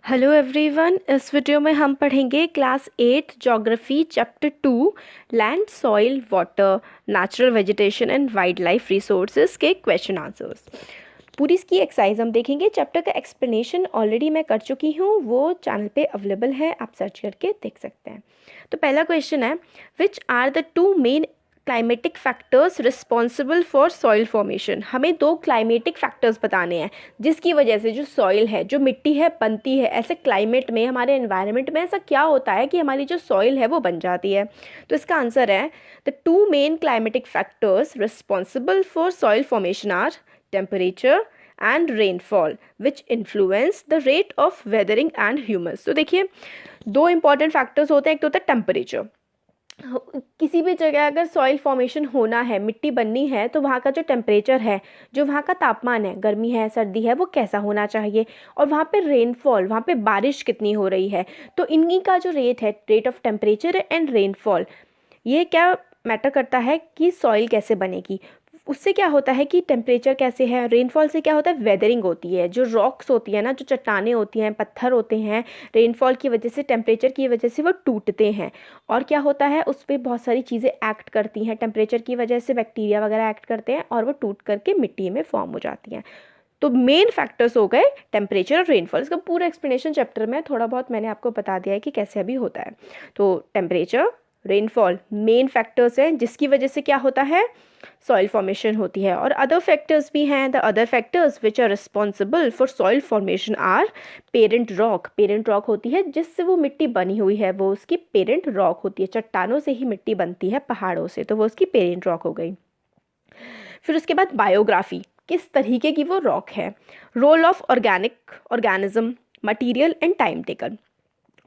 Hello everyone, इस video में हम पढ़ेंगे class 8 geography chapter 2 land soil water natural vegetation and wild life resources के क्वेश्चन आंसर्स। पूरी इसकी एक्सरसाइज हम देखेंगे। चैप्टर का एक्सप्लेनेशन ऑलरेडी मैं कर चुकी हूँ, वो चैनल पे अवेलेबल है, आप सर्च करके देख सकते हैं। तो पहला क्वेश्चन है, which are the two main climatic factors responsible for soil formation. हमें दो क्लाइमेटिक फैक्टर्स बताने हैं जिसकी वजह से जो सॉइल है, जो मिट्टी है, बनती है। ऐसे क्लाइमेट में, हमारे एनवायरनमेंट में ऐसा क्या होता है कि हमारी जो सॉइल है वो बन जाती है। तो इसका आंसर है, the two main climatic factors responsible for soil formation are temperature and rainfall which influence the rate of weathering and humus. तो देखिए, दो इंपॉर्टेंट फैक्टर्स होते हैं। एक तो होता है टेम्परेचर। किसी भी जगह अगर सॉइल फॉर्मेशन होना है, मिट्टी बननी है, तो वहाँ का जो टेम्परेचर है, जो वहाँ का तापमान है, गर्मी है, सर्दी है, वो कैसा होना चाहिए, और वहाँ पे रेनफॉल, वहाँ पे बारिश कितनी हो रही है। तो इन्हीं का जो रेट है, rate of temperature and rainfall, ये क्या मैटर करता है कि सॉइल कैसे बनेगी। उससे क्या होता है कि टेम्परेचर कैसे है, रेनफॉल से क्या होता है, वेदरिंग होती है। जो रॉक्स होती है ना, जो चट्टानें होती हैं, पत्थर होते हैं, रेनफॉल की वजह से, टेम्परेचर की वजह से वो टूटते हैं। और क्या होता है, उस पर बहुत सारी चीज़ें एक्ट करती हैं। टेम्परेचर की वजह से बैक्टीरिया वगैरह एक्ट करते हैं और वो टूट करके मिट्टी में फॉर्म हो जाती हैं। तो मेन फैक्टर्स हो गए टेम्परेचर और रेनफॉल। इसका पूरा एक्सप्लेनेशन चैप्टर में थोड़ा बहुत मैंने आपको बता दिया है कि कैसे अभी होता है। तो टेम्परेचर, रेनफॉल मेन फैक्टर्स हैं जिसकी वजह से क्या होता है, सॉइल फॉर्मेशन होती है। और अदर फैक्टर्स भी हैं। The other factors which are responsible for soil formation are parent rock. Parent rock होती है जिससे वो मिट्टी बनी हुई है, वो उसकी पेरेंट रॉक होती है। चट्टानों से ही मिट्टी बनती है, पहाड़ों से, तो वो उसकी पेरेंट रॉक हो गई। फिर उसके बाद बायोग्राफी, किस तरीके की वो रॉक है। Role of organism, material and time taken.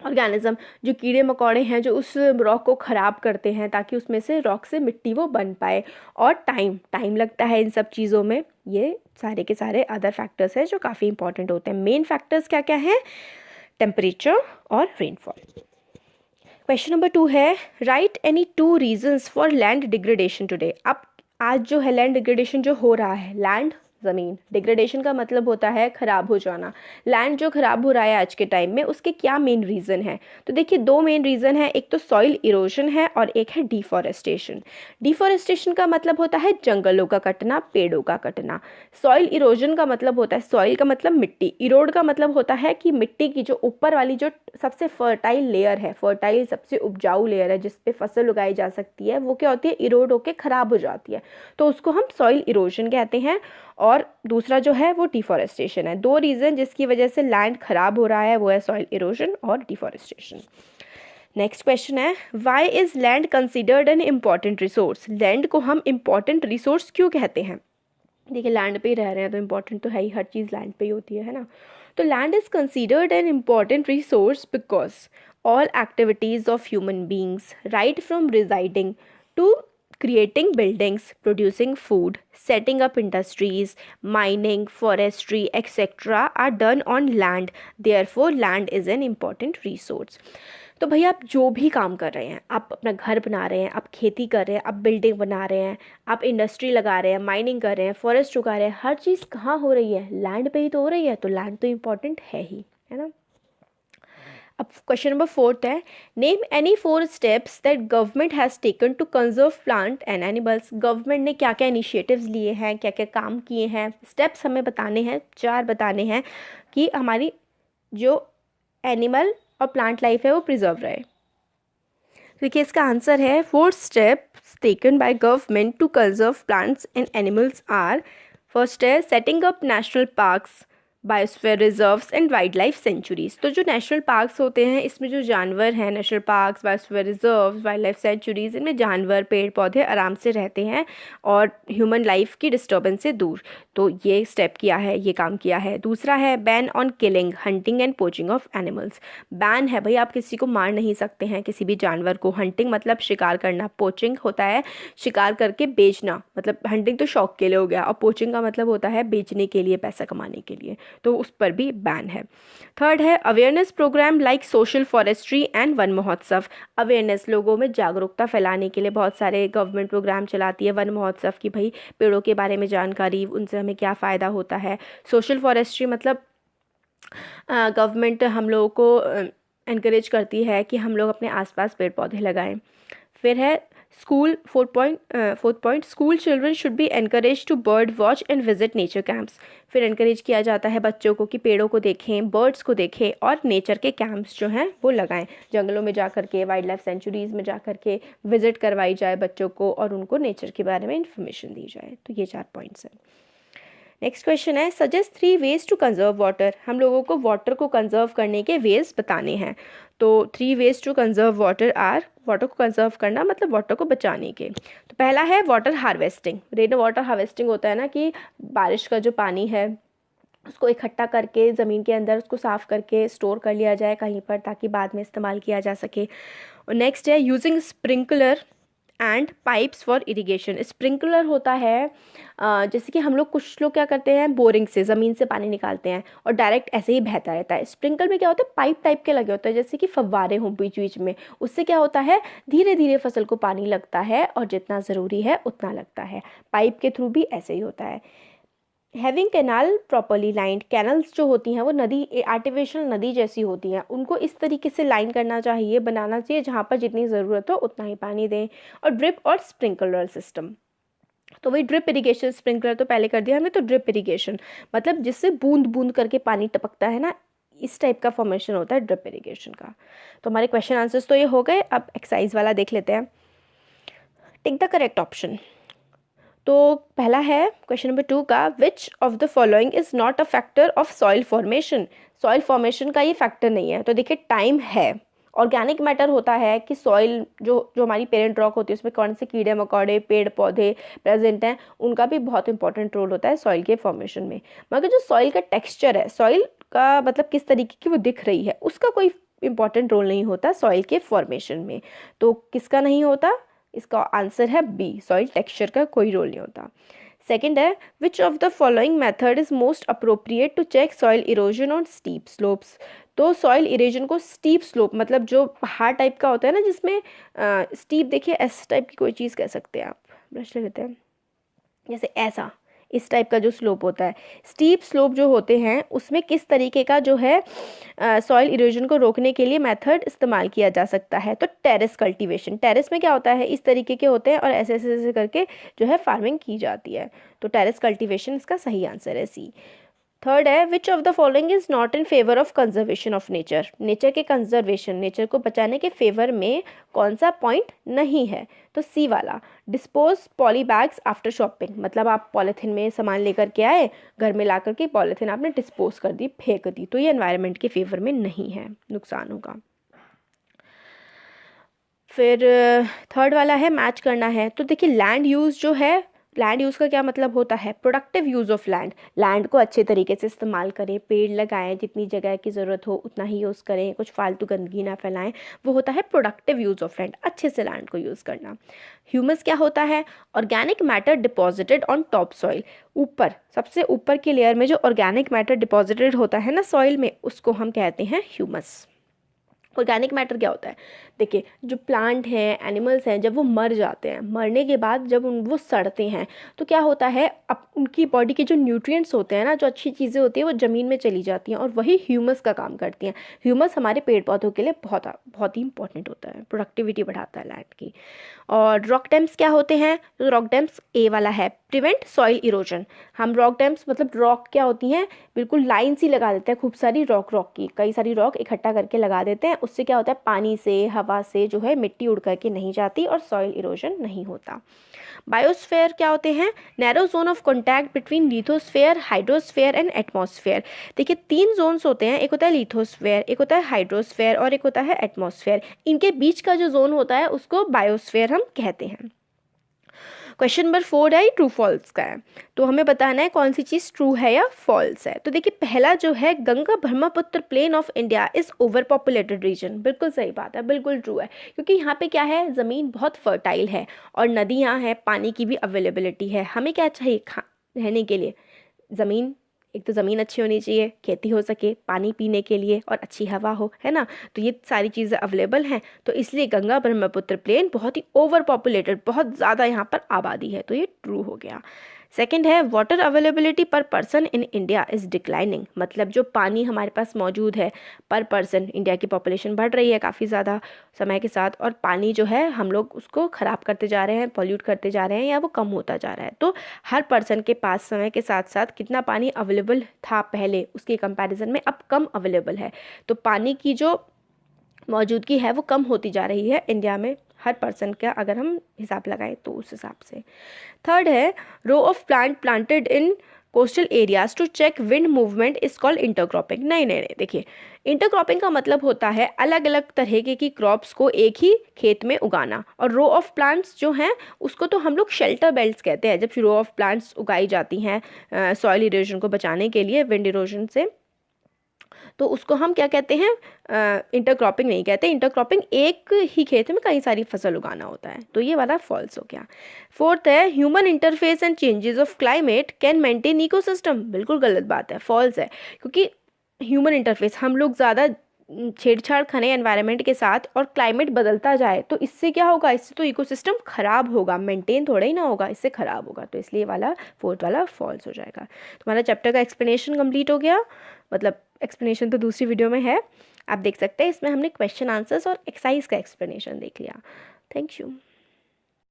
Organism, जो कीड़े मकोड़े हैं जो उस रॉक को ख़राब करते हैं ताकि उसमें से, रॉक से मिट्टी वो बन पाए। और टाइम लगता है इन सब चीज़ों में। ये सारे के सारे अदर फैक्टर्स हैं जो काफ़ी इंपॉर्टेंट होते हैं। मेन फैक्टर्स क्या क्या हैं, टेम्परेचर और रेनफॉल। क्वेश्चन नंबर 2 है, right any two reasons for land degradation today. अब आज जो है लैंड डिग्रेडेशन जो हो रहा है, लैंड ज़मीन, डिग्रेडेशन का मतलब होता है ख़राब हो जाना। लैंड जो ख़राब हो रहा है आज के टाइम में, उसके क्या मेन रीज़न है। तो देखिए, दो मेन रीज़न है। एक तो सॉइल इरोजन है और एक है डिफॉरेस्टेशन। डिफॉरेस्टेशन का मतलब होता है जंगलों का कटना, पेड़ों का कटना। सॉइल इरोजन का मतलब होता है, सॉइल का मतलब मिट्टी, इरोड का मतलब होता है कि मिट्टी की जो ऊपर वाली जो सबसे फर्टाइल लेयर है, फर्टाइल सबसे उपजाऊ लेयर है जिस पे फसल उगाई जा सकती है, वो क्या होती है, इरोड होके ख़राब हो जाती है। तो उसको हम सॉइल इरोजन कहते हैं। और दूसरा जो है वो डिफॉरेस्टेशन है। दो रीज़न जिसकी वजह से लैंड खराब हो रहा है, वो है सॉइल इरोजन और डिफॉरेस्टेशन। नेक्स्ट क्वेश्चन है, why is land considered an important resource. Land को हम इम्पॉर्टेंट रिसोर्स क्यों कहते हैं। देखिए, लैंड पे ही रह रहे हैं तो इम्पॉर्टेंट तो है ही, हर चीज़ लैंड पे ही होती है ना। तो land is considered an important resource because all activities of human beings, right from residing to creating buildings, producing food, setting up industries, mining, forestry, etc. are done on land. Therefore, land is an important resource. तो भैया, आप जो भी काम कर रहे हैं, आप अपना घर बना रहे हैं, आप खेती कर रहे हैं, आप बिल्डिंग बना रहे हैं, आप इंडस्ट्री लगा रहे हैं, माइनिंग कर रहे हैं, फॉरेस्ट उगा रहे हैं, हर चीज़ कहाँ हो रही है, लैंड पे ही तो हो रही है। तो लैंड तो इम्पॉर्टेंट है ना। अब क्वेश्चन नंबर 4 है, name any 4 steps that government has taken to conserve plant and animals. Government ने क्या क्या इनिशिएटिव्स लिए हैं, क्या क्या काम किए हैं, स्टेप्स हमें बताने हैं, 4 बताने हैं कि हमारी जो एनिमल और प्लांट लाइफ है वो प्रिजर्व रहे। देखिए, इसका आंसर है, 4 steps taken by government to conserve plants and animals are. First है, setting up national parks, biosphere reserves and wildlife sanctuaries. तो जो नेशनल पार्क्स होते हैं, इसमें जो जानवर हैं, national parks, biosphere reserves, wild life sanctuaries, इनमें जानवर, पेड़ पौधे आराम से रहते हैं और ह्यूमन लाइफ की डिस्टर्बेंस से दूर। तो ये स्टेप किया है, ये काम किया है। दूसरा है, ban on killing, hunting and poaching of animals. Ban है भाई, आप किसी को मार नहीं सकते हैं, किसी भी जानवर को। हंटिंग मतलब शिकार करना, पोचिंग होता है शिकार करके बेचना, मतलब हंटिंग तो शौक के लिए हो गया, और पोचिंग का मतलब होता है बेचने के लिए, पैसा कमाने के लिए। तो उस पर भी बैन है। थर्ड है, awareness programme like social forestry and Van Mahotsav. Awareness, लोगों में जागरूकता फैलाने के लिए बहुत सारे गवर्नमेंट प्रोग्राम चलाती है। वन महोत्सव की भाई पेड़ों के बारे में जानकारी, उनसे हमें क्या फ़ायदा होता है। सोशल फॉरेस्ट्री मतलब गवर्नमेंट हम लोगों को एनकरेज करती है कि हम लोग अपने आसपास पेड़ पौधे लगाएं। फिर है school, fourth point, school children should be encourage to bird watch and visit nature camps. फिर एनकरेज किया जाता है बच्चों को कि पेड़ों को देखें, बर्ड्स को देखें और नेचर के कैंप्स जो हैं वो लगाएं। जंगलों में जा कर के, वाइल्ड लाइफ सेंचुरीज़ में जा कर के विजिट करवाई जाए बच्चों को और उनको नेचर के बारे में इंफॉर्मेशन दी जाए। तो ये 4 पॉइंट्स हैं। नेक्स्ट क्वेश्चन है, suggest 3 ways to conserve water. हम लोगों को वाटर को कंजर्व करने के वेज बताने हैं। तो 3 ways to conserve water are, water को कंजर्व करना मतलब वाटर को बचाने के। तो पहला है water harvesting. Rain water harvesting होता है ना कि बारिश का जो पानी है उसको इकट्ठा करके ज़मीन के अंदर उसको साफ़ करके स्टोर कर लिया जाए कहीं पर, ताकि बाद में इस्तेमाल किया जा सके। और नेक्स्ट है using sprinkler and pipes for irrigation. Sprinkler होता है जैसे कि हम लोग, कुछ लोग क्या करते हैं, बोरिंग से ज़मीन से पानी निकालते हैं और डायरेक्ट ऐसे ही बहता रहता है। स्प्रिंकल में क्या होता है, पाइप टाइप के लगे होते हैं, जैसे कि फव्वारे हों बीच बीच में। उससे क्या होता है, धीरे धीरे फसल को पानी लगता है और जितना ज़रूरी है उतना लगता है। पाइप के थ्रू भी ऐसे ही होता है। Having canal properly lined, canals जो होती हैं वो नदी, आर्टिफिशियल नदी जैसी होती हैं, उनको इस तरीके से लाइन करना चाहिए, बनाना चाहिए जहाँ पर जितनी ज़रूरत हो उतना ही पानी दें। और ड्रिप और स्प्रिंकलर सिस्टम, तो वही ड्रिप इरिगेशन, स्प्रिंकलर तो पहले कर दिया हमने, तो ड्रिप इरिगेशन मतलब जिससे बूंद बूंद करके पानी टपकता है ना, इस टाइप का फॉर्मेशन होता है ड्रिप इरिगेशन का। तो हमारे क्वेश्चन आंसर्स तो ये हो गए। अब एक्सरसाइज वाला देख लेते हैं। Tick the correct option. तो पहला है क्वेश्चन नंबर 2 का, विच of the following is not a factor of soil formation. Soil formation का ये फैक्टर नहीं है। तो देखिए, टाइम है, ऑर्गेनिक मैटर होता है कि सॉइल जो हमारी पेरेंट रॉक होती है उसमें कौन से कीड़े मकोड़े पेड़ पौधे प्रेजेंट हैं, उनका भी बहुत इंपॉर्टेंट रोल होता है सॉइल के फॉर्मेशन में। मगर जो सॉइल का टेक्सचर है, सॉइल का मतलब किस तरीके की वो दिख रही है, उसका कोई इंपॉर्टेंट रोल नहीं होता सॉइल के फॉर्मेशन में। तो किसका नहीं होता, इसका आंसर है बी, सॉइल टेक्सचर का कोई रोल नहीं होता। सेकेंड है, which of the following method is most appropriate to check soil erosion on steep slopes. तो सॉइल इरोजन को स्टीप स्लोप मतलब जो पहाड़ टाइप का होता है ना, जिसमें स्टीप देखिए एस टाइप की कोई चीज़ कह सकते हैं आप, ब्रश ले लेते हैं, जैसे ऐसा इस टाइप का जो स्लोप होता है, स्टीप स्लोप जो होते हैं उसमें किस तरीके का जो है सॉइल इरोजन को रोकने के लिए मेथड इस्तेमाल किया जा सकता है। तो टेरेस कल्टीवेशन, टेरेस में क्या होता है, इस तरीके के होते हैं और ऐसे ऐसे ऐसे करके जो है फार्मिंग की जाती है। तो टेरेस कल्टीवेशन इसका सही आंसर है सी। थर्ड है, which of the following is not in favour of conservation of nature. Nature के कंजर्वेशन, नेचर को बचाने के फेवर में कौन सा पॉइंट नहीं है। तो सी वाला, dispose poly bags after shopping, मतलब आप पॉलीथीन में सामान लेकर के आए, घर में ला करके पॉलीथीन आपने डिस्पोज कर दी, फेंक दी, तो ये एनवायरनमेंट के फेवर में नहीं है, नुकसान होगा। फिर थर्ड वाला है मैच करना है। तो देखिए, लैंड यूज़ जो है, लैंड यूज़ का क्या मतलब होता है, productive use of land. Land को अच्छे तरीके से इस्तेमाल करें, पेड़ लगाएं, जितनी जगह की ज़रूरत हो उतना ही यूज़ करें, कुछ फालतू गंदगी ना फैलाएं, वो होता है प्रोडक्टिव यूज़ ऑफ लैंड, अच्छे से लैंड को यूज़ करना। ह्यूमस क्या होता है, organic matter deposited on top soil. ऊपर, सबसे ऊपर की लेयर में जो ऑर्गेनिक मैटर डिपॉजिटेड होता है ना सॉइल में, उसको हम कहते हैं ह्यूमस। ऑर्गेनिक मैटर क्या होता है, देखिए जो प्लांट हैं, एनिमल्स हैं, जब वो मर जाते हैं, मरने के बाद जब वो सड़ते हैं तो क्या होता है, अब उनकी बॉडी के जो न्यूट्रिएंट्स होते हैं ना, जो अच्छी चीज़ें होती हैं वो ज़मीन में चली जाती हैं और वही ह्यूमस का काम करती हैं। ह्यूमस हमारे पेड़ पौधों के लिए बहुत बहुत ही इंपॉर्टेंट होता है, प्रोडक्टिविटी बढ़ाता है लैंड की। और रॉक डैम्स क्या होते हैं, तो रॉक डैम्स ए वाला है, प्रिवेंट सॉइल इरोजन। हम रॉक डैम्स मतलब रॉक क्या होती हैं, बिल्कुल लाइन सी लगा देते हैं, खूब सारी रॉक की कई सारी रॉक इकट्ठा करके लगा देते हैं, उससे क्या होता है, पानी से हवा से जो है मिट्टी उड़ करके नहीं जाती और सॉइल इरोजन नहीं होता। बायोस्फेयर क्या होते हैं, narrow zone of contact between lithosphere, hydrosphere and atmosphere. देखिए 3 जोन्स होते हैं, एक होता है लिथोस्फेयर, एक होता है हाइड्रोस्फेयर और एक होता है एटमॉस्फेयर। इनके बीच का जो जोन होता है उसको बायोस्फेयर हम कहते हैं। क्वेश्चन नंबर 4 है ट्रू फॉल्स का है, तो हमें बताना है कौन सी चीज़ ट्रू है या फॉल्स है। तो देखिए पहला जो है, Ganga Brahmaputra plain of India is over populated region. बिल्कुल सही बात है, बिल्कुल ट्रू है, क्योंकि यहाँ पे क्या है, ज़मीन बहुत फर्टाइल है और नदियाँ हैं, पानी की भी अवेलेबिलिटी है। हमें क्या चाहिए रहने के लिए, ज़मीन, एक तो ज़मीन अच्छी होनी चाहिए, खेती हो सके, पानी पीने के लिए और अच्छी हवा हो, है ना। तो ये सारी चीज़ें अवेलेबल हैं, तो इसलिए गंगा ब्रह्मपुत्र प्लेन बहुत ही ओवर पॉपुलेटेड, बहुत ज़्यादा यहाँ पर आबादी है, तो ये ट्रू हो गया। सेकंड है वाटर अवेलेबिलिटी पर person in India is declining, मतलब जो पानी हमारे पास मौजूद है पर पर्सन, इंडिया की पॉपुलेशन बढ़ रही है काफ़ी ज़्यादा समय के साथ, और पानी जो है हम लोग उसको ख़राब करते जा रहे हैं, पॉल्यूट करते जा रहे हैं, या वो कम होता जा रहा है। तो हर पर्सन के पास समय के साथ साथ कितना पानी अवेलेबल था पहले, उसके कंपैरिजन में अब कम अवेलेबल है। तो पानी की जो मौजूदगी है वो कम होती जा रही है इंडिया में, हर पर्सन का अगर हम हिसाब लगाएं तो उस हिसाब से। थर्ड है row of plant planted in coastal areas to check wind movement is called intercropping. नहीं, देखिए, इंटरक्रॉपिंग का मतलब होता है अलग अलग तरह की क्रॉप्स को एक ही खेत में उगाना, और रो ऑफ प्लांट्स जो हैं उसको तो हम लोग शेल्टर बेल्ट्स कहते हैं, जब रो ऑफ प्लांट्स उगाई जाती हैं सॉइल इरोजन को बचाने के लिए विंड इरोजन से, तो उसको हम क्या कहते हैं, इंटरक्रॉपिंग नहीं कहते। इंटरक्रॉपिंग एक ही खेत में कई सारी फसल उगाना होता है, तो ये वाला फॉल्स हो गया। फोर्थ है human interface and changes of climate can maintain ecosystem. बिल्कुल गलत बात है, फॉल्स है, क्योंकि ह्यूमन इंटरफेस, हम लोग ज़्यादा छेड़छाड़ करें एनवायरनमेंट के साथ और क्लाइमेट बदलता जाए तो इससे क्या होगा, इससे तो इकोसिस्टम खराब होगा, मेंटेन थोड़ा ही ना होगा, इससे खराब होगा। तो इसलिए वाला फोर्थ वाला फॉल्स हो जाएगा। तुम्हारा चैप्टर का एक्सप्लेनेशन कंप्लीट हो गया, मतलब एक्सप्लेनेशन तो दूसरी वीडियो में है, आप देख सकते हैं। इसमें हमने क्वेश्चन आंसर्स और एक्सरसाइज का एक्सप्लेनेशन देख लिया। Thank you.